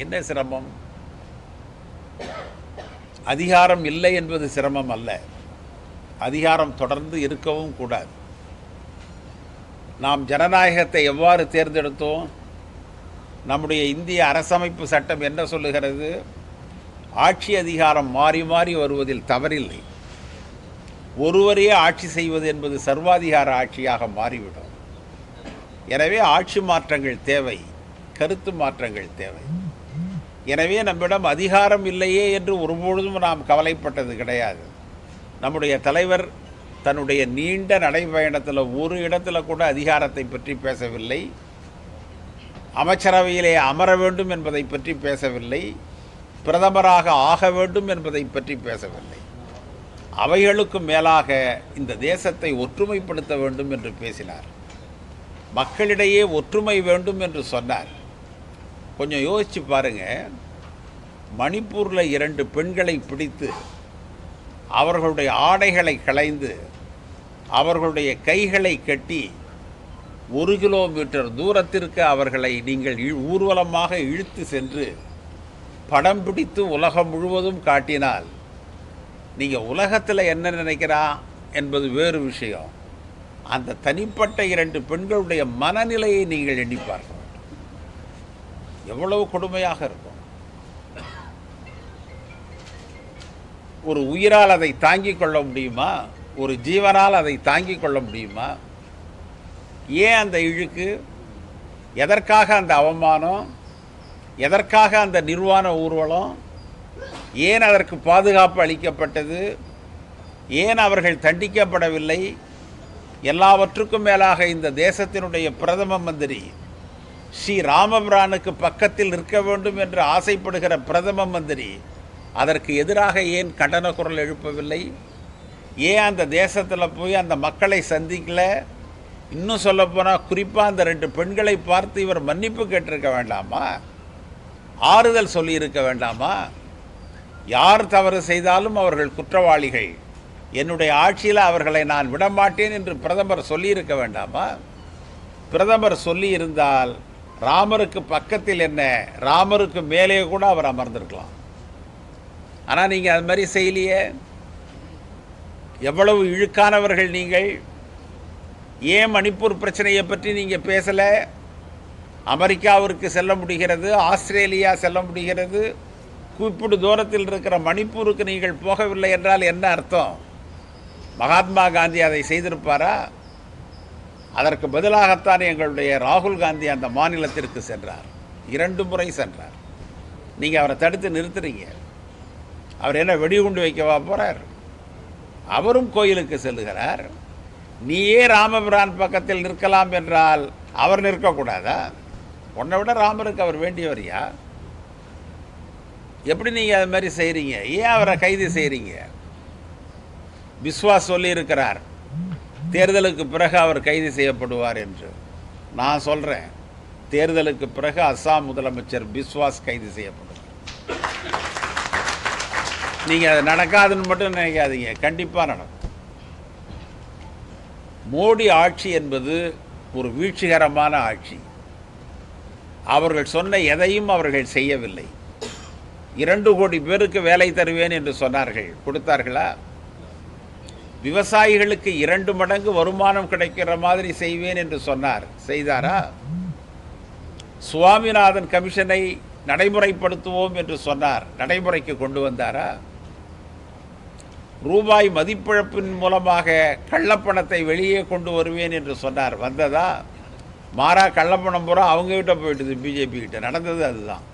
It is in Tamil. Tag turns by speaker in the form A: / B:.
A: என்ன சிரமம்? அதிகாரம் இல்லை என்பது சிரமம் அல்ல, அதிகாரம் தொடர்ந்து இருக்கவும் கூடாது. நாம் ஜனநாயகத்தை எவ்வாறு தேர்ந்தெடுத்தோம்? நம்முடைய இந்திய அரசமைப்பு சட்டம் என்ன சொல்லுகிறது? ஆட்சி அதிகாரம் மாறி மாறி வருவதில் தவறில்லை. ஒருவரே ஆட்சி செய்வது என்பது சர்வாதிகார ஆட்சியாக மாறிவிடும். எனவே ஆட்சி மாற்றங்கள் தேவை, கருத்து மாற்றங்கள் தேவை. எனவே நம்மிடம் அதிகாரம் இல்லையே என்று ஒருபொழுதும் நாம் கவலைப்பட்டது கிடையாது. நம்முடைய தலைவர் தன்னுடைய நீண்ட நடைபயணத்தில் ஒரு இடத்துல கூட அதிகாரத்தை பற்றி பேசவில்லை, அமைச்சரவையிலே அமர வேண்டும் என்பதை பற்றி பேசவில்லை, பிரதமராக ஆக வேண்டும் என்பதை பற்றி பேசவில்லை. அவைகளுக்கும் மேலாக இந்த தேசத்தை ஒற்றுமைப்படுத்த வேண்டும் என்று பேசினார். மக்களிடையே ஒற்றுமை வேண்டும் என்று சொன்னார். கொஞ்சம் யோசிச்சு பாருங்க, மணிப்பூரில் 2 பெண்களை பிடித்து அவர்களுடைய ஆடைகளை களைந்து அவர்களுடைய கைகளை கட்டி 1 கிலோமீட்டர் தூரத்திற்கு அவர்களை நீங்கள் ஊர்வலமாக இழுத்து சென்று படம் பிடித்து உலகம் முழுவதும் காட்டினால் நீங்கள் உலகத்தில் என்ன நினைக்கிறா என்பது வேறு விஷயம். அந்த தனிப்பட்ட 2 பெண்களுடைய மனநிலையை நீங்கள் எண்ணி பார்க்க வேண்டும். எவ்வளவு கொடுமையாக இருக்கும். ஒரு உயிரால் அதை தாங்கிக் கொள்ள முடியுமா? ஒரு ஜீவனால் அதை தாங்கிக் கொள்ள முடியுமா? ஏன் அந்த இழுக்கு? எதற்காக அந்த அவமானம்? எதற்காக அந்த நிர்வாண ஊர்வலம்? ஏன் அதற்கு பாதுகாப்பு அளிக்கப்பட்டது? ஏன் அவர்கள் தண்டிக்கப்படவில்லை? எல்லாவற்றுக்கும் மேலாக இந்த தேசத்தினுடைய பிரதம மந்திரி ஸ்ரீ ராமபிரானுக்கு பக்கத்தில் நிற்க வேண்டும் என்று ஆசைப்படுகிற பிரதம மந்திரி அதற்கு எதிராக ஏன் கண்டன குரல் எழுப்பவில்லை? ஏன் அந்த தேசத்தில் போய் அந்த மக்களை சந்திக்கல? இன்னும் சொல்லப்போனால் குறிப்பாக அந்த 2 பெண்களை பார்த்து இவர் மன்னிப்பு கேட்டிருக்க வேண்டாமா? ஆறுதல் சொல்லியிருக்க வேண்டாமா? யார் தவறு செய்தாலும் அவர்கள் குற்றவாளிகள், என்னுடைய ஆட்சியில் அவர்களை நான் விடமாட்டேன் என்று பிரதமர் சொல்லியிருக்க வேண்டாமா? பிரதமர் சொல்லியிருந்தால் ராமருக்கு பக்கத்தில் என்ன, ராமருக்கு மேலே கூட அவர் அமர்ந்திருக்கலாம். ஆனால் நீங்கள் அது மாதிரி செய்யலையே. எவ்வளவு இழுக்கானவர்கள் நீங்கள்! ஏன் மணிப்பூர் பிரச்சனையை பற்றி நீங்கள் பேசலை? அமெரிக்காவிற்கு செல்ல முடிகிறது, ஆஸ்திரேலியா செல்ல முடிகிறது, கூப்பிடு தூரத்தில் இருக்கிற மணிப்பூருக்கு நீங்கள் போகவில்லை என்றால் என்ன அர்த்தம்? மகாத்மா காந்தி அதை செய்திருப்பாரா? அதற்கு பதிலாகத்தான் எங்களுடைய ராகுல் காந்தி அந்த மாநிலத்திற்கு சென்றார். 2 முறை சென்றார். நீங்கள் அவரை தடுத்து நிறுத்துறீங்க. அவர் என்ன வெடிகுண்டு வைக்கவா போகிறார்? அவரும் கோயிலுக்கு செல்லுகிறார். நீயே ராமபிரான் பக்கத்தில் நிற்கலாம் என்றால் அவர் நிற்கக்கூடாதா? உன்னை விட ராமருக்கு அவர் வேண்டியவரியா? எப்படி நீங்கள் அது மாதிரி செய்கிறீங்க? ஏன் அவரை கைது செய்கிறீங்க? பிஸ்வாஸ் சொல்லியிருக்கிறார், தேர்தலுக்கு பிறகு அவர் கைது செய்யப்படுவார் என்று. நான் சொல்கிறேன், தேர்தலுக்கு பிறகு அஸ்ஸாம் முதலமைச்சர் பிஸ்வாஸ் கைது செய்யப்படுவார். நீங்கள் அது நடக்காதுன்னு மட்டும் நினைக்காதீங்க, கண்டிப்பாக நடக்கும். மோடி ஆட்சி என்பது ஒரு வீழ்ச்சிகரமான ஆட்சி. அவர்கள் சொன்ன எதையும் அவர்கள் செய்யவில்லை. 2 கோடி பேருக்கு வேலை தருவேன் என்று சொன்னார்கள், கொடுத்தார்களா? விவசாயிகளுக்கு 2 மடங்கு வருமானம் கிடைக்கிற மாதிரி செய்வேன் என்று சொன்னார், செய்தாரா? சுவாமிநாதன் கமிஷனை நடைமுறைப்படுத்துவோம் என்று சொன்னார், நடைமுறைக்கு கொண்டு வந்தாரா? ரூபாய் மதிப்பிழப்பின் மூலமாக கள்ளப்பணத்தை வெளியே கொண்டு வருவேன் என்று சொன்னார், வந்ததா? மாறா கள்ளப்பணம் பூரா அவங்ககிட்ட போயிட்டுது, பிஜேபி கிட்ட. நடந்தது அதுதான்.